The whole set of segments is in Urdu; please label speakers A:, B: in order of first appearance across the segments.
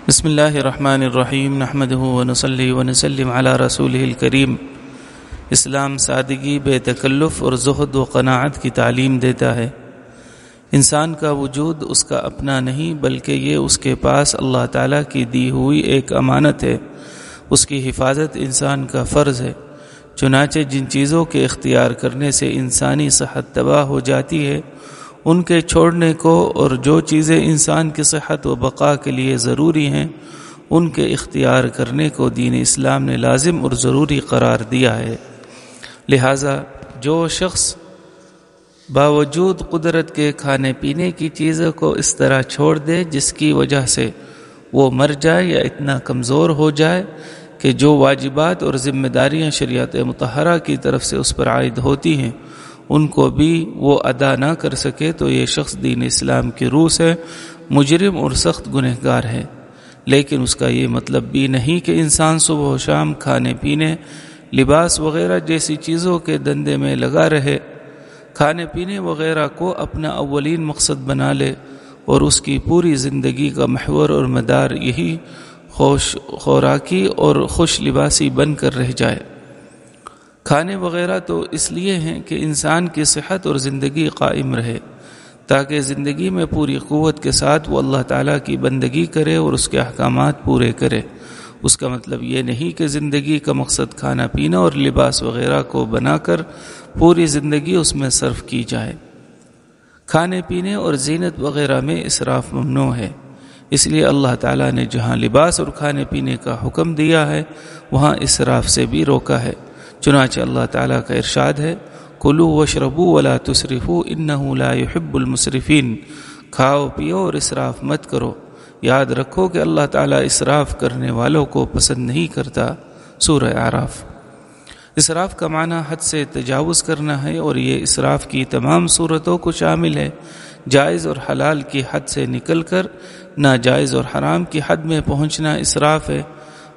A: بسم اللہ الرحمن الرحیم نحمدہ ونصلی ونسلم علی رسولہ الکریم۔ اسلام سادگی، بے تکلف اور زہد و قناعت کی تعلیم دیتا ہے۔ انسان کا وجود اس کا اپنا نہیں بلکہ یہ اس کے پاس اللہ تعالیٰ کی دی ہوئی ایک امانت ہے۔ اس کی حفاظت انسان کا فرض ہے۔ چنانچہ جن چیزوں کے اختیار کرنے سے انسانی صحت تباہ ہو جاتی ہے ان کے چھوڑنے کو، اور جو چیزیں انسان کی صحت و بقا کے لیے ضروری ہیں ان کے اختیار کرنے کو دین اسلام نے لازم اور ضروری قرار دیا ہے۔ لہذا جو شخص باوجود قدرت کے کھانے پینے کی چیزوں کو اس طرح چھوڑ دے جس کی وجہ سے وہ مر جائے یا اتنا کمزور ہو جائے کہ جو واجبات اور ذمہ داریاں شریعت مطہرہ کی طرف سے اس پر عائد ہوتی ہیں ان کو بھی وہ ادا نہ کر سکے تو یہ شخص دین اسلام کی روح سے مجرم اور سخت گنہگار ہے۔ لیکن اس کا یہ مطلب بھی نہیں کہ انسان صبح و شام کھانے پینے، لباس وغیرہ جیسی چیزوں کے دندے میں لگا رہے، کھانے پینے وغیرہ کو اپنا اولین مقصد بنا لے اور اس کی پوری زندگی کا محور اور مدار یہی خوش خوراکی اور خوش لباسی بن کر رہ جائے۔ کھانے وغیرہ تو اس لیے ہیں کہ انسان کی صحت اور زندگی قائم رہے، تاکہ زندگی میں پوری قوت کے ساتھ وہ اللہ تعالیٰ کی بندگی کرے اور اس کے احکامات پورے کرے۔ اس کا مطلب یہ نہیں کہ زندگی کا مقصد کھانا پینا اور لباس وغیرہ کو بنا کر پوری زندگی اس میں صرف کی جائے۔ کھانے پینے اور زینت وغیرہ میں اسراف ممنوع ہے، اس لیے اللہ تعالیٰ نے جہاں لباس اور کھانے پینے کا حکم دیا ہے وہاں اسراف سے بھی روکا ہے۔ چنانچہ اللہ تعالیٰ کا ارشاد ہے، کلوا واشربوا ولا تسرفوا انہ لا يحب المسرفین، کھاؤ پیو اور اسراف مت کرو، یاد رکھو کہ اللہ تعالیٰ اسراف کرنے والوں کو پسند نہیں کرتا۔ سورہ اعراف۔ اسراف کا معنی حد سے تجاوز کرنا ہے اور یہ اسراف کی تمام صورتوں کو شامل ہے۔ جائز اور حلال کی حد سے نکل کر ناجائز اور حرام کی حد میں پہنچنا اسراف ہے۔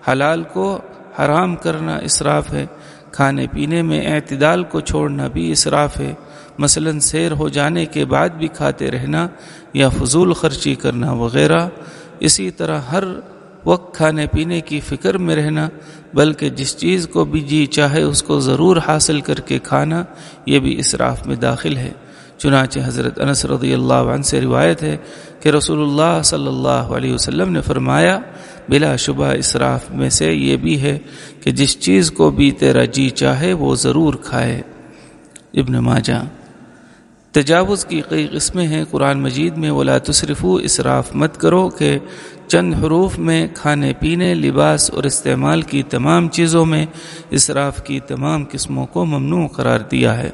A: حلال کو حرام کرنا اسراف ہے۔ کھانے پینے میں اعتدال کو چھوڑنا بھی اسراف ہے، مثلا سیر ہو جانے کے بعد بھی کھاتے رہنا یا فضول خرچی کرنا وغیرہ۔ اسی طرح ہر وقت کھانے پینے کی فکر میں رہنا، بلکہ جس چیز کو بھی جی چاہے اس کو ضرور حاصل کر کے کھانا، یہ بھی اسراف میں داخل ہے۔ چنانچہ حضرت انس رضی اللہ عنہ سے روایت ہے کہ رسول اللہ صلی اللہ علیہ وسلم نے فرمایا، بلا شبہ اسراف میں سے یہ بھی ہے کہ جس چیز کو بھی تیرا جی چاہے وہ ضرور کھائے۔ ابن ماجہ۔ تجاوز کی کئی قسمیں ہیں قرآن مجید میں، ولا تسرفوا، اسراف مت کرو، کہ چند حروف میں کھانے پینے، لباس اور استعمال کی تمام چیزوں میں اسراف کی تمام قسموں کو ممنوع قرار دیا ہے۔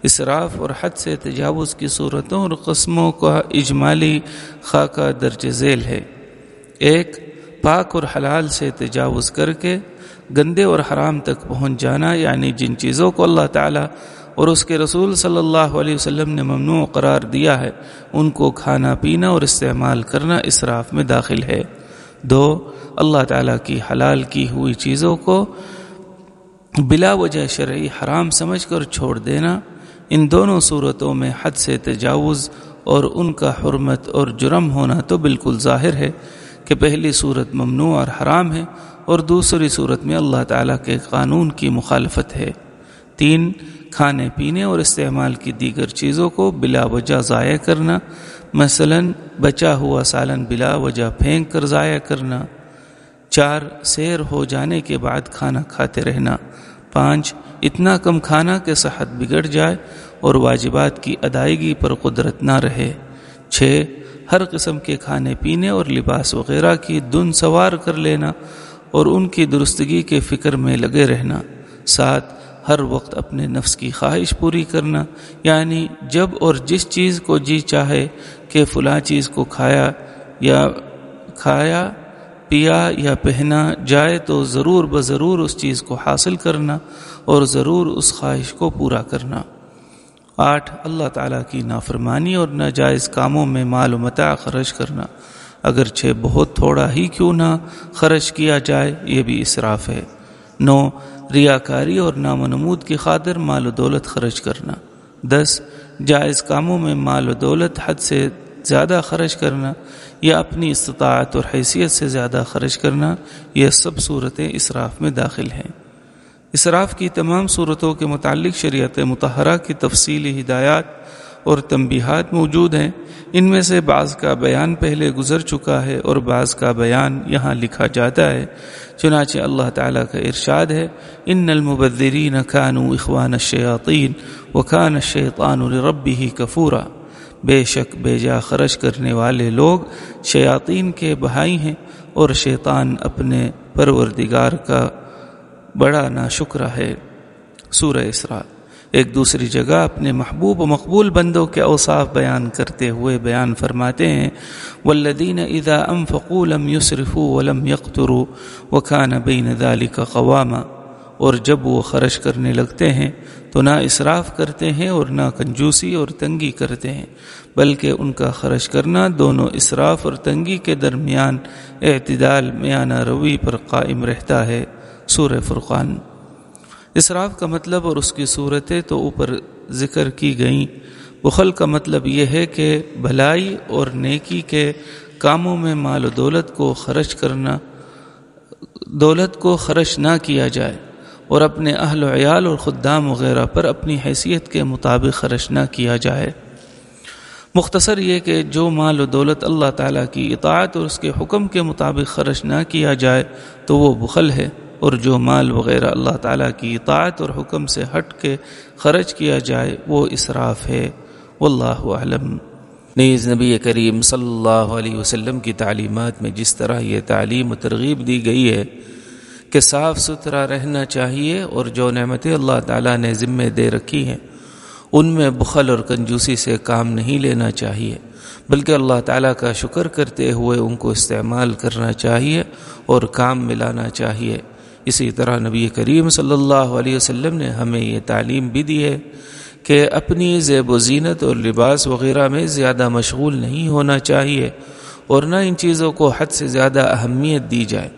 A: اسراف اور حد سے تجاوز کی صورتوں اور قسموں کا اجمالی خاکہ درج ذیل ہے۔ ایک، پاک اور حلال سے تجاوز کر کے گندے اور حرام تک پہنچ جانا، یعنی جن چیزوں کو اللہ تعالیٰ اور اس کے رسول صلی اللہ علیہ وسلم نے ممنوع قرار دیا ہے ان کو کھانا پینا اور استعمال کرنا اسراف میں داخل ہے۔ دو، اللہ تعالیٰ کی حلال کی ہوئی چیزوں کو بلا وجہ شرعی حرام سمجھ کر چھوڑ دینا۔ ان دونوں صورتوں میں حد سے تجاوز اور ان کا حرمت اور جرم ہونا تو بالکل ظاہر ہے کہ پہلی صورت ممنوع اور حرام ہے اور دوسری صورت میں اللہ تعالیٰ کے قانون کی مخالفت ہے۔ تین، کھانے پینے اور استعمال کی دیگر چیزوں کو بلا وجہ ضائع کرنا، مثلا بچا ہوا سالن بلا وجہ پھینک کر ضائع کرنا۔ چار، سیر ہو جانے کے بعد کھانا کھاتے رہنا۔ پانچ، اتنا کم کھانا کہ صحت بگڑ جائے اور واجبات کی ادائیگی پر قدرت نہ رہے۔ چھ، ہر قسم کے کھانے پینے اور لباس وغیرہ کی دن سوار کر لینا اور ان کی درستگی کے فکر میں لگے رہنا۔ سات، ہر وقت اپنے نفس کی خواہش پوری کرنا، یعنی جب اور جس چیز کو جی چاہے کہ فلاں چیز کو کھایا پیا یا پہنا جائے تو ضرور بضرور اس چیز کو حاصل کرنا اور ضرور اس خواہش کو پورا کرنا۔ آٹھ، اللہ تعالیٰ کی نافرمانی اور ناجائز کاموں میں مال و متاع خرچ کرنا، اگرچہ بہت تھوڑا ہی کیوں نہ خرچ کیا جائے، یہ بھی اسراف ہے۔ نو، ریاکاری اور نام و نمود کی خاطر مال و دولت خرچ کرنا۔ 10، جائز کاموں میں مال و دولت حد سے زیادہ خرچ کرنا یا اپنی استطاعت اور حیثیت سے زیادہ خرچ کرنا، یہ سب صورتیں اسراف میں داخل ہیں۔ اسراف کی تمام صورتوں کے متعلق شریعت مطہرہ کی تفصیلی ہدایات اور تنبیہات موجود ہیں۔ ان میں سے بعض کا بیان پہلے گزر چکا ہے اور بعض کا بیان یہاں لکھا جاتا ہے۔ چنانچہ اللہ تعالیٰ کا ارشاد ہے، ان المبذرین کانوا اخوان الشیاطین وکان الشیطان لربہ کفورا، بے شک بے جا خرچ کرنے والے لوگ شیاطین کے بھائی ہیں اور شیطان اپنے پروردگار کا بڑا ناشکرا ہے۔ سورہ اسراء۔ ایک دوسری جگہ اپنے محبوب و مقبول بندوں کے اوصاف بیان کرتے ہوئے بیان فرماتے ہیں، والذین اذا انفقوا لم یسرفوا ولم یقتروا وکان بین ذلک قواما، اور جب وہ خرچ کرنے لگتے ہیں تو نہ اسراف کرتے ہیں اور نہ کنجوسی اور تنگی کرتے ہیں، بلکہ ان کا خرچ کرنا دونوں اسراف اور تنگی کے درمیان اعتدال میانہ روی پر قائم رہتا ہے۔ سورہ فرقان۔ اسراف کا مطلب اور اس کی صورتیں تو اوپر ذکر کی گئیں۔ بخل کا مطلب یہ ہے کہ بھلائی اور نیکی کے کاموں میں مال و دولت کو خرچ نہ کیا جائے اور اپنے اہل و عیال اور خدام وغیرہ پر اپنی حیثیت کے مطابق خرچ نہ کیا جائے۔ مختصر یہ کہ جو مال و دولت اللہ تعالیٰ کی اطاعت اور اس کے حکم کے مطابق خرچ نہ کیا جائے تو وہ بخل ہے، اور جو مال وغیرہ اللہ تعالیٰ کی اطاعت اور حکم سے ہٹ کے خرچ کیا جائے وہ اسراف ہے۔ واللہ اعلم۔ نیز نبی کریم صلی اللہ علیہ وسلم کی تعلیمات میں جس طرح یہ تعلیم و ترغیب دی گئی ہے کہ صاف ستھرا رہنا چاہیے اور جو نعمتیں اللہ تعالیٰ نے ذمہ دے رکھی ہیں ان میں بخل اور کنجوسی سے کام نہیں لینا چاہیے، بلکہ اللہ تعالیٰ کا شکر کرتے ہوئے ان کو استعمال کرنا چاہیے اور کام ملانا چاہیے۔ اسی طرح نبی کریم صلی اللہ علیہ وسلم نے ہمیں یہ تعلیم بھی دی ہے کہ اپنی زیب و زینت اور لباس وغیرہ میں زیادہ مشغول نہیں ہونا چاہیے اور نہ ان چیزوں کو حد سے زیادہ اہمیت دی جائے۔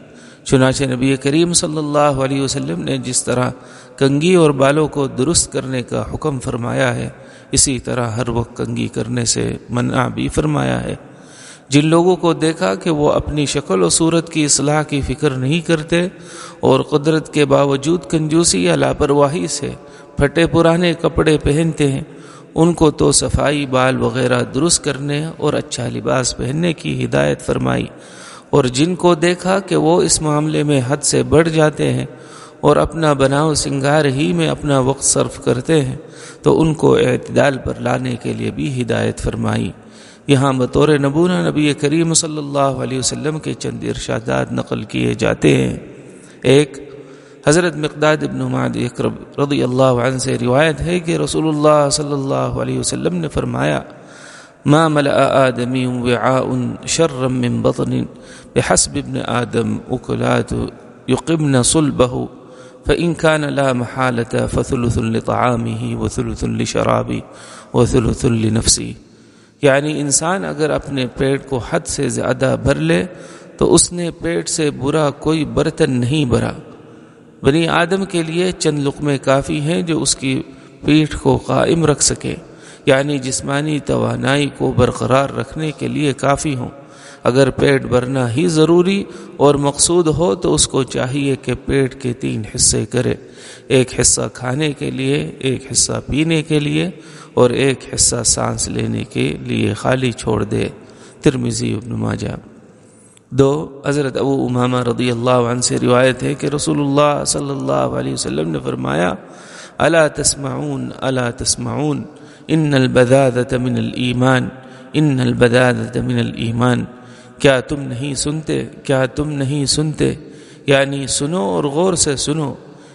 A: چنانچہ نبی کریم صلی اللہ علیہ وسلم نے جس طرح کنگھی اور بالوں کو درست کرنے کا حکم فرمایا ہے، اسی طرح ہر وقت کنگھی کرنے سے منع بھی فرمایا ہے۔ جن لوگوں کو دیکھا کہ وہ اپنی شکل و صورت کی اصلاح کی فکر نہیں کرتے اور قدرت کے باوجود کنجوسی یا لاپرواہی سے پھٹے پرانے کپڑے پہنتے ہیں، ان کو تو صفائی بال وغیرہ درست کرنے اور اچھا لباس پہننے کی ہدایت فرمائی، اور جن کو دیکھا کہ وہ اس معاملے میں حد سے بڑھ جاتے ہیں اور اپنا بناؤ سنگار ہی میں اپنا وقت صرف کرتے ہیں تو ان کو اعتدال پر لانے کے لیے بھی ہدایت فرمائی۔ یہاں بطور نمونہ نبی کریم صلی اللہ علیہ وسلم کے چند ارشادات نقل کیے جاتے ہیں۔ ایک، حضرت مقداد ابن معد یکرب رضی اللہ عنہ سے روایت ہے کہ رسول اللہ صلی اللہ علیہ وسلم نے فرمایا، ما ملأ آدمی وعاء شرا من بطن بحسب ابن آدم اکلات یقمن صلبه فإن كان لا محالة فثلث لطعامه وثلث لشرابه وثلث لنفسه، یعنی انسان اگر اپنے پیٹ کو حد سے زیادہ بھر لے تو اس نے پیٹ سے برا کوئی برتن نہیں بھرا۔ بنی آدم کے لیے چند لقمے کافی ہیں جو اس کی پیٹھ کو قائم رکھ سکے، یعنی جسمانی توانائی کو برقرار رکھنے کے لیے کافی ہوں۔ اگر پیٹ بھرنا ہی ضروری اور مقصود ہو تو اس کو چاہیے کہ پیٹ کے 3 حصے کرے، ایک حصہ کھانے کے لیے، ایک حصہ پینے کے لیے اور ایک حصہ سانس لینے کے لیے خالی چھوڑ دے۔ ترمذی ابن ماجہ۔ 2، حضرت ابو امامہ رضی اللہ عنہ سے روایت ہے کہ رسول اللہ صلی اللہ علیہ وسلم نے فرمایا، الا تسمعون الا تسمعون ان البذاذة من الایمان ان البذاذة من الایمان، کیا تم نہیں سنتے، کیا تم نہیں سنتے، یعنی سنو اور غور سے سنو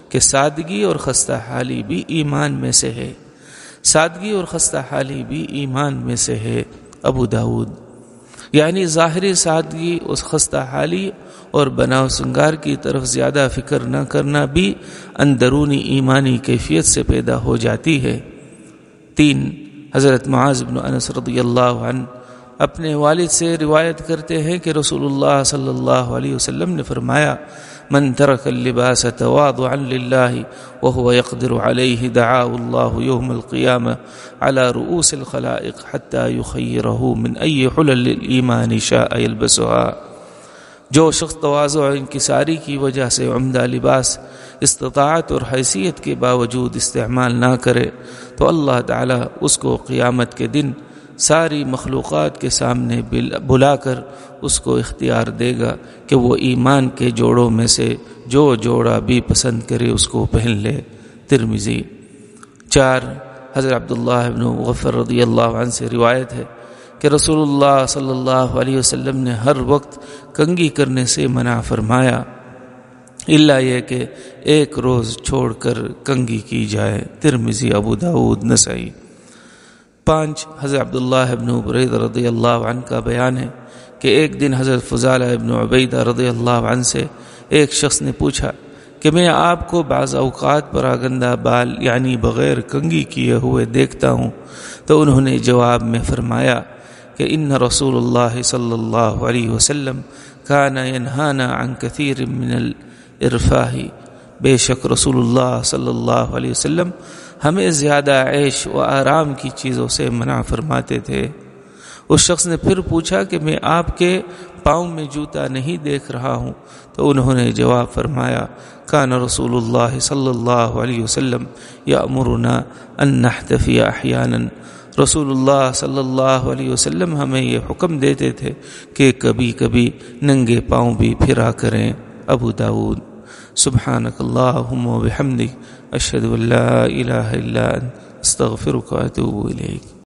A: کہ سادگی اور خستہ حالی بھی ایمان میں سے ہے، سادگی اور خستہ حالی بھی ایمان میں سے ہے۔ ابو داود۔ یعنی ظاہری سادگی اس خستہ حالی اور بناؤ سنگار کی طرف زیادہ فکر نہ کرنا بھی اندرونی ایمانی کیفیت سے پیدا ہو جاتی ہے۔ 3، حضرت معاذ بن انس رضی اللہ عنہ اپنے والد سے روایت کرتے ہیں کہ رسول اللہ صلی اللہ علیہ وسلم نے فرمایا، من ترك اللباس تواضعا لله وهو يقدر عليه دعاه الله يوم القيامة على رؤوس الخلائق حتى يخيره من أي حلل الإيمان شاء يلبسها. جو شخص تواضع اور انکساری کی وجہ سے عمدہ لباس استطاعت اور حیثیت کے باوجود استعمال نہ کرے تو اللہ تعالیٰ اس کو قیامت کے دن ساری مخلوقات کے سامنے بلا کر اس کو اختیار دے گا کہ وہ ایمان کے جوڑوں میں سے جو جوڑا بھی پسند کرے اس کو پہن لے. ترمذی. 4. حضرت عبداللہ ابن مغفر رضی اللہ عنہ سے روایت ہے کہ رسول اللہ صلی اللہ علیہ وسلم نے ہر وقت کنگھی کرنے سے منع فرمایا الا یہ کہ ایک روز چھوڑ کر کنگھی کی جائے. ترمذی، ابو داؤد، نسائی. 5. حضرت عبداللہ ابن بریدہ رضی اللہ عنہ کا بیان ہے کہ ایک دن حضرت فضالہ ابن عبیدہ رضی اللہ عنہ سے ایک شخص نے پوچھا کہ میں آپ کو بعض اوقات پراگندہ بال یعنی بغیر کنگھی کیے ہوئے دیکھتا ہوں، تو انہوں نے جواب میں فرمایا کہ ان رسول اللہ صلی اللہ علیہ وسلم کان ینہانا عن کثیر من الارفاہ، بے شک رسول اللہ صلی اللہ علیہ وسلم ہمیں زیادہ عیش و آرام کی چیزوں سے منع فرماتے تھے. اس شخص نے پھر پوچھا کہ میں آپ کے پاؤں میں جوتا نہیں دیکھ رہا ہوں، تو انہوں نے جواب فرمایا کان رسول اللہ صلی اللہ علیہ وسلم یأمرنا ان نحتفی احیانا، رسول اللہ صلی اللہ علیہ وسلم ہمیں یہ حکم دیتے تھے کہ کبھی کبھی ننگے پاؤں بھی پھرا کریں. ابو داؤد. سبحانک اللہم و بحمدک اشہد ان لا الہ الا انت استغفرک و اتوب الیک.